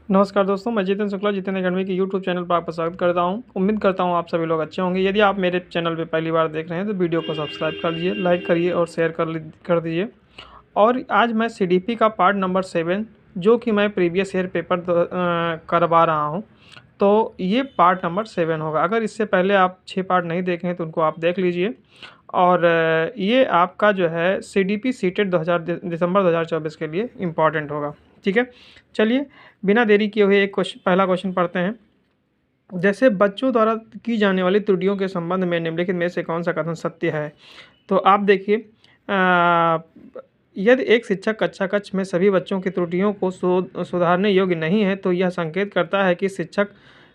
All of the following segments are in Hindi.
नमस्कार दोस्तों, मैं जितेंद्र शुक्ला जितेंद्र अकेडमी के यूट्यूब चैनल पर आपका स्वागत करता हूं। उम्मीद करता हूं आप सभी लोग अच्छे होंगे। यदि आप मेरे चैनल पे पहली बार देख रहे हैं तो वीडियो को सब्सक्राइब कर लीजिए, लाइक करिए और शेयर कर दीजिए। और आज मैं सीडीपी का पार्ट नंबर 7 जो कि मैं प्रीवियस ईयर पेपर करवा रहा हूं, तो ये पार्ट नंबर 7 होगा। अगर इससे पहले आप 6 पार्ट नहीं देखे हैं तो उनको आप देख लीजिए। और ये आपका जो है सीडीपी सीटेट 2000 दिसंबर 2024 के लिए इम्पॉर्टेंट होगा। ठीक है, चलिए बिना देरी किए हुए एक पहला क्वेश्चन पढ़ते हैं। जैसे बच्चों द्वारा की जाने वाली त्रुटियों के संबंध में निम्नलिखित में से कौन सा कथन सत्य है? तो आप देखिए, यदि एक शिक्षक कक्षा कक्ष में सभी बच्चों की त्रुटियों को सुधारने योग्य नहीं है तो यह संकेत करता है कि शिक्षक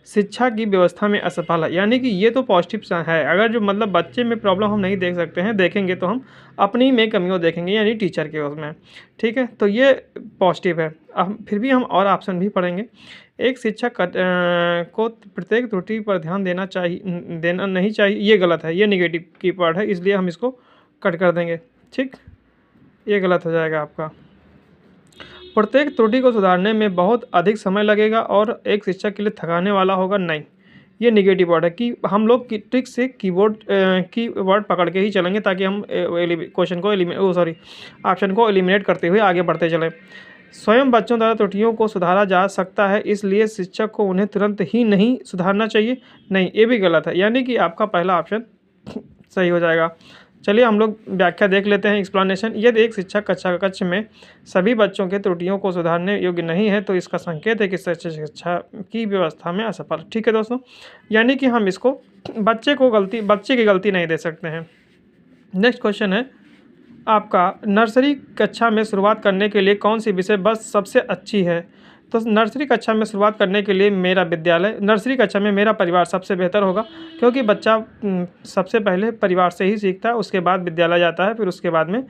शिक्षा की व्यवस्था में असफल है। यानी कि ये तो पॉजिटिव है। अगर जो मतलब बच्चे में प्रॉब्लम हम नहीं देख सकते हैं, देखेंगे तो हम अपनी में कमियों देखेंगे, यानी टीचर के उसमें। ठीक है, तो ये पॉजिटिव है। अब फिर भी हम और ऑप्शन भी पढ़ेंगे। एक शिक्षक को प्रत्येक त्रुटि पर ध्यान देना नहीं चाहिए, ये गलत है, ये निगेटिव की पार्ट है, इसलिए हम इसको कट कर देंगे। ठीक, ये गलत हो जाएगा आपका। प्रत्येक त्रुटि को सुधारने में बहुत अधिक समय लगेगा और एक शिक्षक के लिए थकाने वाला होगा, नहीं, ये निगेटिव वर्ड है। कि हम लोग की ट्रिक से कीवर्ड पकड़ के ही चलेंगे ताकि हम क्वेश्चन को ऑप्शन को एलिमिनेट करते हुए आगे बढ़ते चलें। स्वयं बच्चों द्वारा त्रुटियों को सुधारा जा सकता है, इसलिए शिक्षक को उन्हें तुरंत ही नहीं सुधारना चाहिए, नहीं, ये भी गलत है। यानी कि आपका पहला ऑप्शन सही हो जाएगा। चलिए हम लोग व्याख्या देख लेते हैं, एक्सप्लेनेशन। यदि एक शिक्षक कक्षा कक्ष में सभी बच्चों के त्रुटियों को सुधारने योग्य नहीं है तो इसका संकेत है कि शिक्षा की व्यवस्था में असफल। ठीक है दोस्तों, यानी कि हम इसको बच्चे की गलती नहीं दे सकते हैं। नेक्स्ट क्वेश्चन है आपका, नर्सरी कक्षा में शुरुआत करने के लिए कौन सी विषय बस सबसे अच्छी है? तो नर्सरी कक्षा में शुरुआत करने के लिए नर्सरी कक्षा में मेरा परिवार सबसे बेहतर होगा, क्योंकि बच्चा सबसे पहले परिवार से ही सीखता है, उसके बाद विद्यालय जाता है, फिर उसके बाद में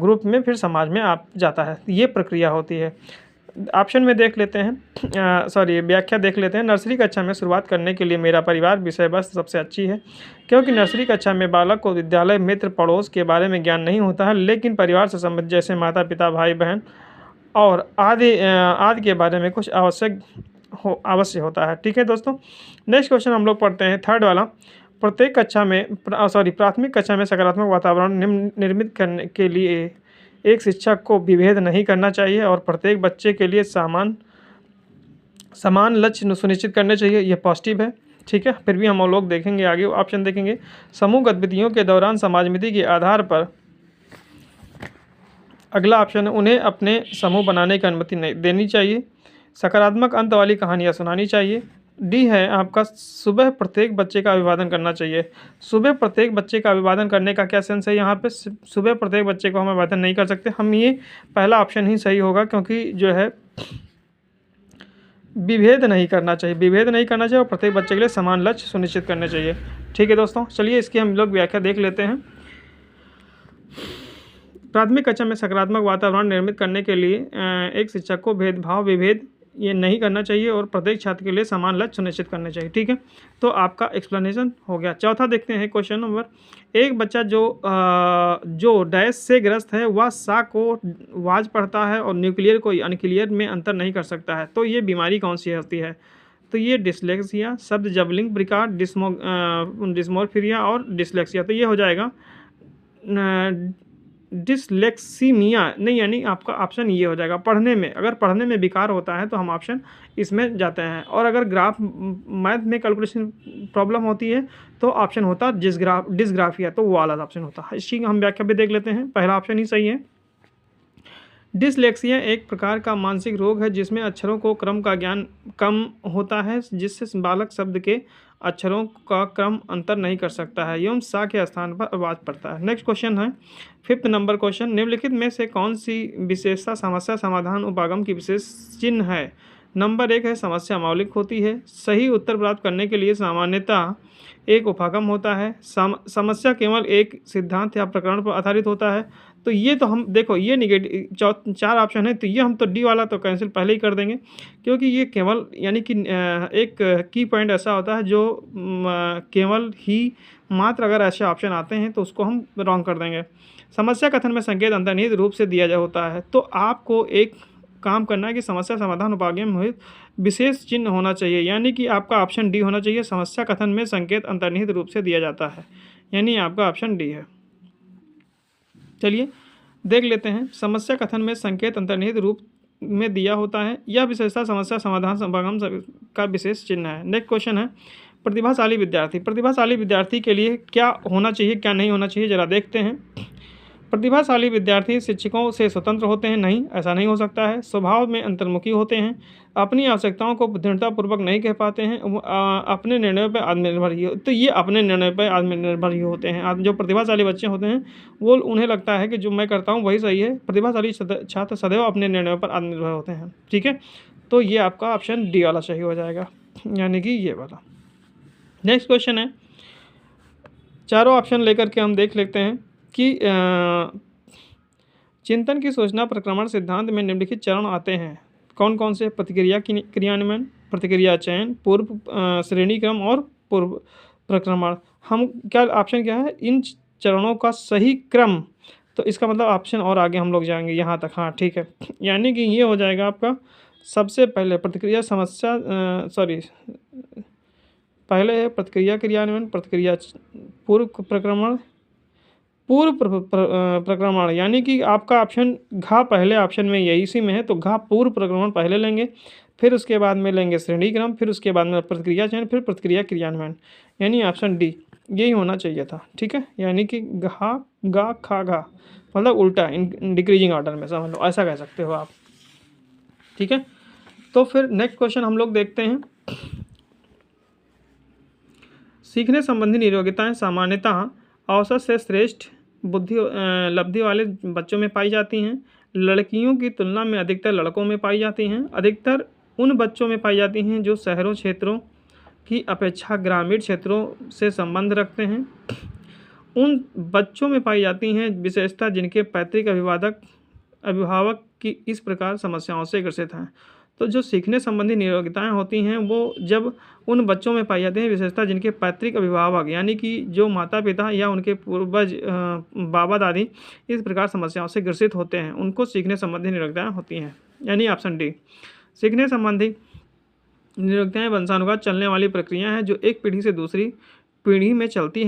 ग्रुप में, फिर समाज में आप जाता है, ये प्रक्रिया होती है। ऑप्शन में देख लेते हैं, व्याख्या देख लेते हैं। नर्सरी कक्षा में शुरुआत करने के लिए मेरा परिवार विषय वस्तु सबसे अच्छी है, क्योंकि नर्सरी कक्षा में बालक को विद्यालय, मित्र, पड़ोस के बारे में ज्ञान नहीं होता है, लेकिन परिवार से संबंधित जैसे माता पिता, भाई बहन और आदि के बारे में कुछ अवश्य होता है। ठीक है दोस्तों, नेक्स्ट क्वेश्चन हम लोग पढ़ते हैं, थर्ड वाला। प्राथमिक कक्षा में सकारात्मक वातावरण निर्मित करने के लिए एक शिक्षक को विभेद नहीं करना चाहिए और प्रत्येक बच्चे के लिए समान लक्ष्य सुनिश्चित करने चाहिए, यह पॉजिटिव है। ठीक है, फिर भी हम लोग देखेंगे आगे ऑप्शन देखेंगे। समूह गतिविधियों के दौरान समाजमिति के आधार पर, अगला ऑप्शन है, उन्हें अपने समूह बनाने की अनुमति नहीं देनी चाहिए। सकारात्मक अंत वाली कहानियाँ सुनानी चाहिए। डी है आपका, सुबह प्रत्येक बच्चे का अभिवादन करना चाहिए। सुबह प्रत्येक बच्चे का अभिवादन करने का क्या सेंस है यहाँ पे? सुबह प्रत्येक बच्चे को हम अभिवादन नहीं कर सकते। हम ये पहला ऑप्शन ही सही होगा, क्योंकि जो है विभेद नहीं करना चाहिए और प्रत्येक बच्चे के लिए समान लक्ष्य सुनिश्चित करने चाहिए। ठीक है दोस्तों, चलिए इसकी हम लोग व्याख्या देख लेते हैं। प्राथमिक कक्षा में सकारात्मक वातावरण निर्मित करने के लिए एक शिक्षक को विभेद ये नहीं करना चाहिए और प्रत्येक छात्र के लिए समान लक्ष्य सुनिश्चित करने चाहिए। ठीक है, तो आपका एक्सप्लेनेशन हो गया। चौथा देखते हैं क्वेश्चन नंबर, एक बच्चा जो डैश से ग्रस्त है वह सा को वाज पढ़ता है और न्यूक्लियर को अनक्लियर में अंतर नहीं कर सकता है, तो ये बीमारी कौन सी होती है? तो ये डिसलेक्सिया, शब्द जबलिंग, ब्रिकार्ड, डिस्मोर्फिया और डिसलेक्सिया, तो ये हो जाएगा डिसलेक्सीमिया, नहीं, यानी आपका ऑप्शन ये हो जाएगा। अगर पढ़ने में विकार होता है तो हम ऑप्शन इसमें जाते हैं, और अगर मैथ में कैलकुलेशन प्रॉब्लम होती है तो ऑप्शन होता है डिसग्राफिया, तो वो वाला ऑप्शन होता है। इसकी हम व्याख्या भी देख लेते हैं, पहला ऑप्शन ही सही है। डिसलेक्सिया एक प्रकार का मानसिक रोग है जिसमें अक्षरों को क्रम का ज्ञान कम होता है, जिससे बालक शब्द के अक्षरों का क्रम अंतर नहीं कर सकता है एवं सा के स्थान पर आवाज पड़ता है। नेक्स्ट क्वेश्चन है, 5th नंबर क्वेश्चन, निम्नलिखित में से कौन सी विशेषता समस्या समाधान उपागम की विशेष चिन्ह है? नंबर 1 है, समस्या मौलिक होती है। सही उत्तर प्राप्त करने के लिए सामान्यतः एक उपागम होता है। समस्या केवल एक सिद्धांत या प्रकरण पर आधारित होता है। तो ये तो हम देखो, ये निगेटिव 4 ऑप्शन है, तो ये हम तो डी वाला तो कैंसिल पहले ही कर देंगे, क्योंकि ये केवल यानी कि एक की पॉइंट ऐसा होता है जो केवल ही मात्र अगर ऐसे ऑप्शन आते हैं तो उसको हम रॉन्ग कर देंगे। समस्या कथन में संकेत अंतर्निहित रूप से दिया होता है, तो आपको एक काम करना है कि समस्या समाधान उपागम में विशेष चिन्ह होना चाहिए, यानी कि आपका ऑप्शन डी होना चाहिए। समस्या कथन में संकेत अंतर्निहित रूप से दिया जाता है, यानी आपका ऑप्शन डी है। चलिए देख लेते हैं, समस्या कथन में संकेत अंतर्निहित रूप में दिया होता है। यह विशेषता समस्या समाधान उपागम का विशेष चिन्ह है। नेक्स्ट क्वेश्चन है, प्रतिभाशाली विद्यार्थी। प्रतिभाशाली विद्यार्थी के लिए क्या होना चाहिए, क्या नहीं होना चाहिए, जरा देखते हैं। प्रतिभाशाली विद्यार्थी शिक्षकों से स्वतंत्र होते हैं, नहीं, ऐसा नहीं हो सकता है। स्वभाव में अंतर्मुखी होते हैं, अपनी आवश्यकताओं को दृढ़तापूर्वक नहीं कह पाते हैं, अपने निर्णयों पर आत्मनिर्भर ही, तो ये अपने निर्णय पर आत्मनिर्भर ही होते हैं। जो प्रतिभाशाली बच्चे होते हैं वो उन्हें लगता है कि जो मैं करता हूँ वही सही है। प्रतिभाशाली छात्र सदैव अपने निर्णयों पर आत्मनिर्भर होते हैं, ठीक है। तो ये आपका ऑप्शन डी वाला सही हो जाएगा, यानी कि ये वाला। नेक्स्ट क्वेश्चन है, चारों ऑप्शन लेकर के हम देख लेते हैं कि चिंतन की सूचना प्रक्रमण सिद्धांत में निम्नलिखित चरण आते हैं, कौन कौन से? प्रतिक्रिया क्रियान्वयन, प्रतिक्रिया चयन, पूर्व श्रेणी क्रम और पूर्व प्रक्रमण। हम क्या ऑप्शन क्या है, इन चरणों का सही क्रम, तो इसका मतलब ऑप्शन और आगे हम लोग जाएंगे यहाँ तक, हाँ ठीक है। यानी कि ये हो जाएगा आपका सबसे पहले प्रतिक्रिया समस्या पहले है प्रतिक्रिया क्रियान्वयन, प्रतिक्रिया पूर्व प्रक्रमण, प्रक्रमण, यानी कि आपका ऑप्शन घा पहले ऑप्शन में यही इसी में है, तो घा पूर्व प्रक्रमण पहले लेंगे, फिर उसके बाद में लेंगे श्रेणी क्रम, फिर उसके बाद में प्रतिक्रिया चयन, फिर प्रतिक्रिया क्रियान्वयन, यानी ऑप्शन डी यही होना चाहिए था, ठीक है। यानी कि घा गा खा घा, मतलब उल्टा इन डिक्रीजिंग ऑर्डर में, समझ लो, ऐसा कह सकते हो आप, ठीक है। तो फिर नेक्स्ट क्वेश्चन हम लोग देखते हैं, सीखने संबंधी नियोगिताएं सामान्यतः औसत से श्रेष्ठ बुद्धि लब्धि वाले बच्चों में पाई जाती हैं, लड़कियों की तुलना में अधिकतर लड़कों में पाई जाती हैं, अधिकतर उन बच्चों में पाई जाती हैं जो शहरों क्षेत्रों की अपेक्षा ग्रामीण क्षेत्रों से संबंध रखते हैं, उन बच्चों में पाई जाती हैं विशेषता जिनके पैतृक अभिभावक की इस प्रकार समस्याओं से ग्रसित हैं। तो जो सीखने संबंधी नियोगिताएं होती हैं वो जब उन बच्चों में पाई जाती हैं विशेषता जिनके पैतृक अभिभावक, यानी कि जो माता पिता या उनके पूर्वज बाबा दादी इस प्रकार समस्याओं से ग्रसित होते हैं, उनको सीखने संबंधी नियोगिताएं होती हैं, यानी ऑप्शन डी। सीखने संबंधी नियोगिताएं वंशानुगत चलने वाली प्रक्रिया हैं जो एक पीढ़ी से दूसरी पीढ़ी में चलती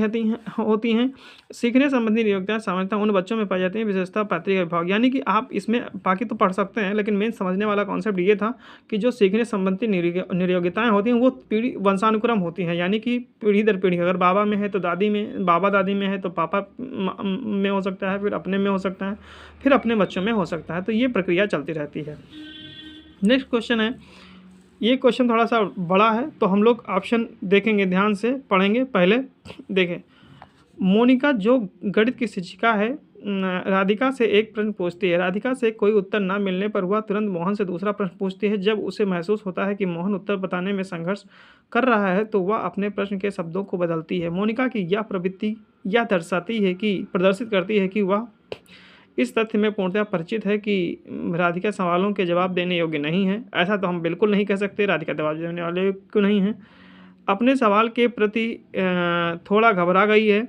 होती हैं। सीखने संबंधी नियोगिताएं सामान्यतः उन बच्चों में पाई जाती हैं विशेषता पैतृक अभिभावक, यानी कि आप इसमें बाकी तो पढ़ सकते हैं, लेकिन मेन समझने वाला कॉन्सेप्ट ये था कि जो सीखने संबंधी नियोगिताएं होती हैं वो पीढ़ी वंशानुक्रम होती हैं, यानी कि पीढ़ी दर पीढ़ी, अगर बाबा में है तो दादी में, बाबा दादी में है तो पापा में हो सकता है, फिर अपने में हो सकता है, फिर अपने बच्चों में हो सकता है, तो ये प्रक्रिया चलती रहती है। नेक्स्ट क्वेश्चन है, ये क्वेश्चन थोड़ा सा बड़ा है तो हम लोग ऑप्शन देखेंगे, ध्यान से पढ़ेंगे। पहले देखें, मोनिका जो गणित की शिक्षिका है राधिका से एक प्रश्न पूछती है, राधिका से कोई उत्तर न मिलने पर वह तुरंत मोहन से दूसरा प्रश्न पूछती है। जब उसे महसूस होता है कि मोहन उत्तर बताने में संघर्ष कर रहा है तो वह अपने प्रश्न के शब्दों को बदलती है। मोनिका की यह प्रवृत्ति यह प्रदर्शित करती है कि वह इस तथ्य में पूर्णतः परिचित है कि राधिका सवालों के जवाब देने योग्य नहीं है। ऐसा तो हम बिल्कुल नहीं कह सकते, राधिका जवाब देने वाले क्यों नहीं हैं। अपने सवाल के प्रति थोड़ा घबरा गई है।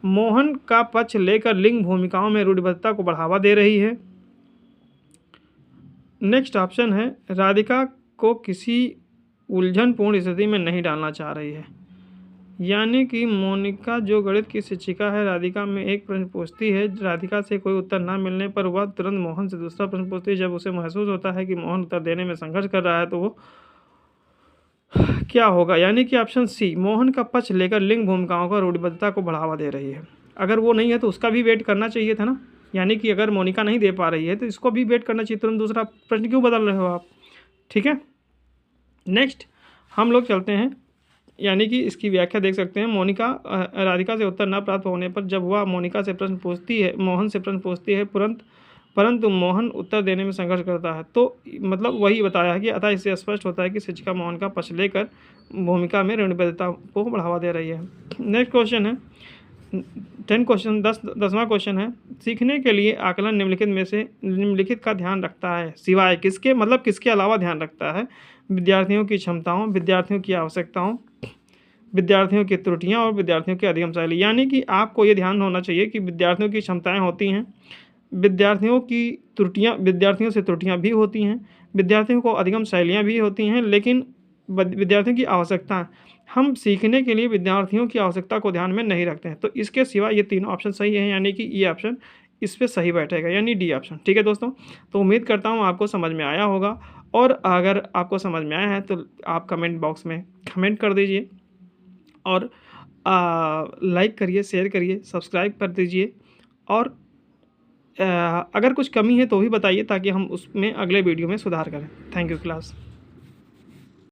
मोहन का पक्ष लेकर लिंग भूमिकाओं में रूढ़िबद्धता को बढ़ावा दे रही है। नेक्स्ट ऑप्शन है, राधिका को किसी उलझनपूर्ण स्थिति में नहीं डालना चाह रही है, यानी कि मोनिका जो गणित की शिक्षिका है राधिका में एक प्रश्न पूछती है, राधिका से कोई उत्तर न मिलने पर वह तुरंत मोहन से दूसरा प्रश्न पूछती है। जब उसे महसूस होता है कि मोहन उत्तर देने में संघर्ष कर रहा है तो वो क्या होगा, यानी कि ऑप्शन सी, मोहन का पक्ष लेकर लिंग भूमिकाओं का रूढ़िबद्धता को बढ़ावा दे रही है। अगर वो नहीं है तो उसका भी वेट करना चाहिए था ना, यानी कि अगर मोनिका नहीं दे पा रही है तो इसको भी वेट करना चाहिए, तुरंत दूसरा प्रश्न क्यों बदल रहे हो आप, ठीक है। नेक्स्ट हम लोग चलते हैं, यानी कि इसकी व्याख्या देख सकते हैं। मोनिका राधिका से उत्तर न प्राप्त होने पर जब वह मोनिका से प्रश्न पूछती है, मोहन से प्रश्न पूछती है, परंतु मोहन उत्तर देने में संघर्ष करता है, तो मतलब वही बताया है कि अतः इससे स्पष्ट होता है कि शिक्षिका मोहन का पक्ष लेकर भूमिका में रूढ़िबद्धता को बढ़ावा दे रही है। नेक्स्ट क्वेश्चन है 10वां क्वेश्चन है, सीखने के लिए आकलन निम्नलिखित का ध्यान रखता है, सिवाय किसके, मतलब किसके अलावा ध्यान रखता है? विद्यार्थियों की क्षमताओं, विद्यार्थियों की आवश्यकताओं, विद्यार्थियों की त्रुटियां और विद्यार्थियों की अधिगम शैली। यानी कि आपको ये ध्यान होना चाहिए कि विद्यार्थियों की क्षमताएं होती हैं, विद्यार्थियों से त्रुटियाँ भी होती हैं, विद्यार्थियों को अधिगम शैलियाँ भी होती हैं, लेकिन विद्यार्थियों की आवश्यकता, हम सीखने के लिए विद्यार्थियों की आवश्यकता को ध्यान में नहीं रखते हैं। तो इसके सिवा ये तीनों ऑप्शन सही है, यानी कि ये ऑप्शन इस पे सही बैठेगा, यानी डी ऑप्शन। ठीक है दोस्तों, तो उम्मीद करता हूँ आपको समझ में आया होगा, और अगर आपको समझ में आया है तो आप कमेंट बॉक्स में कमेंट कर दीजिए, और लाइक करिए, शेयर करिए, सब्सक्राइब कर दीजिए, और अगर कुछ कमी है तो भी बताइए, ताकि हम उसमें अगले वीडियो में सुधार करें। Thank you class.